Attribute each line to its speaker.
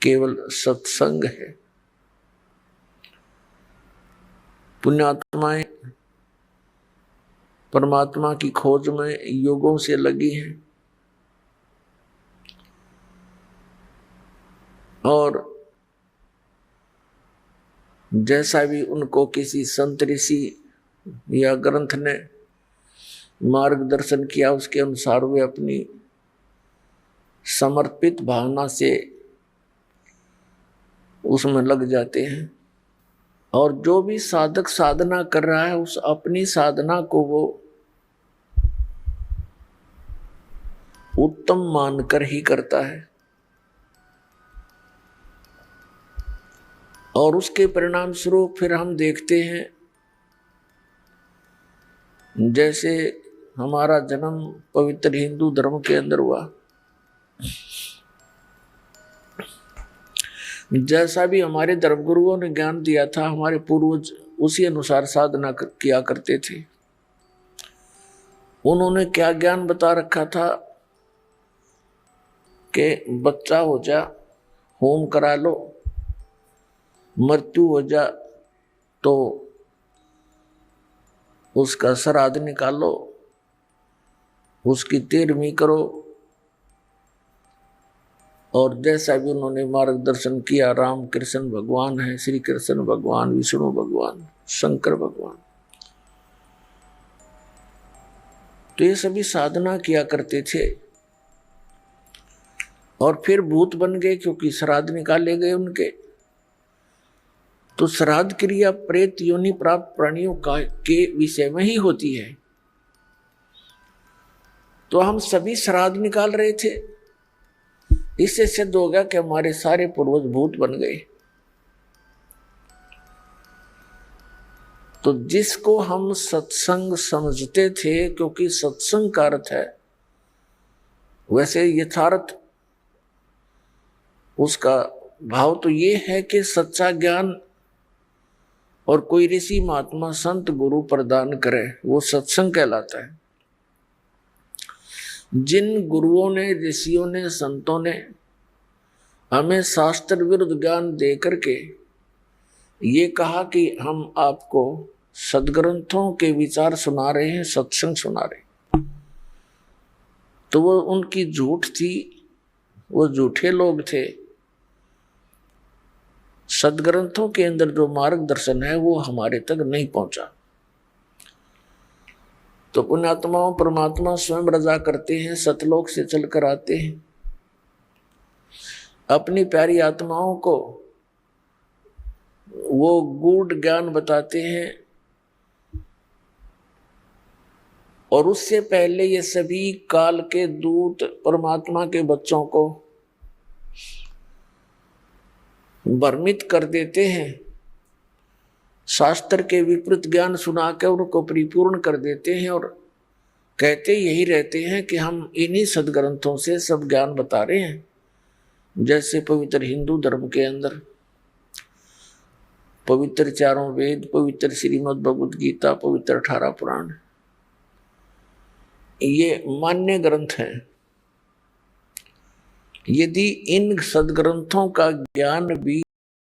Speaker 1: केवल सत्संग है। पुण्यात्माएं परमात्मा की खोज में युगों से लगी हैं और जैसा भी उनको किसी संत ऋषि या ग्रंथ ने मार्गदर्शन किया उसके अनुसार वे अपनी समर्पित भावना से उसमें लग जाते हैं। और जो भी साधक साधना कर रहा है उस अपनी साधना को वो उत्तम मानकर ही करता है और उसके परिणाम स्वरूप फिर हम देखते हैं जैसे हमारा जन्म पवित्र हिंदू धर्म के अंदर हुआ, जैसा भी हमारे धर्मगुरुओं ने ज्ञान दिया था हमारे पूर्वज उसी अनुसार साधना किया करते थे। उन्होंने क्या ज्ञान बता रखा था कि बच्चा हो जा होम करा लो, मृत्यु हो जा तो उसका श्राद्ध निकालो, उसकी 13वीं करो। और जैसा भी उन्होंने मार्गदर्शन किया, राम कृष्ण भगवान है, श्री कृष्ण भगवान, विष्णु भगवान, शंकर भगवान, तो ये सभी साधना किया करते थे और फिर भूत बन गए क्योंकि श्राद्ध निकाले गए उनके। तो श्राद्ध क्रिया प्रेत योनि प्राप्त प्राणियों का के विषय में ही होती है। तो हम सभी श्राद्ध निकाल रहे थे, इससे सिद्ध हो गया कि हमारे सारे पूर्वज भूत बन गए। तो जिसको हम सत्संग समझते थे, क्योंकि सत्संग का अर्थ है, वैसे यथार्थ उसका भाव तो ये है कि सच्चा ज्ञान और कोई ऋषि महात्मा संत गुरु प्रदान करे वो सत्संग कहलाता है। जिन गुरुओं ने, ऋषियों ने, संतों ने हमें शास्त्र विरुद्ध ज्ञान दे करके ये कहा कि हम आपको सदग्रंथों के विचार सुना रहे हैं, सत्संग सुना रहे हैं, तो वो उनकी झूठ थी, वो झूठे लोग थे। सदग्रंथों के अंदर जो मार्गदर्शन है वो हमारे तक नहीं पहुंचा। तो पुण्यात्माओं परमात्मा स्वयं रजा करते हैं, सतलोक से चलकर आते हैं, अपनी प्यारी आत्माओं को वो गूढ़ ज्ञान बताते हैं और उससे पहले ये सभी काल के दूत परमात्मा के बच्चों को भ्रमित कर देते हैं, शास्त्र के विपरीत ज्ञान सुना के उनको परिपूर्ण कर देते हैं और कहते यही रहते हैं कि हम इन्हीं सदग्रंथों से सब ज्ञान बता रहे हैं। जैसे पवित्र हिंदू धर्म के अंदर पवित्र 4 वेद, पवित्र श्रीमद् भगवद गीता, पवित्र 18 पुराण, ये मान्य ग्रंथ हैं। यदि इन सदग्रंथों का ज्ञान भी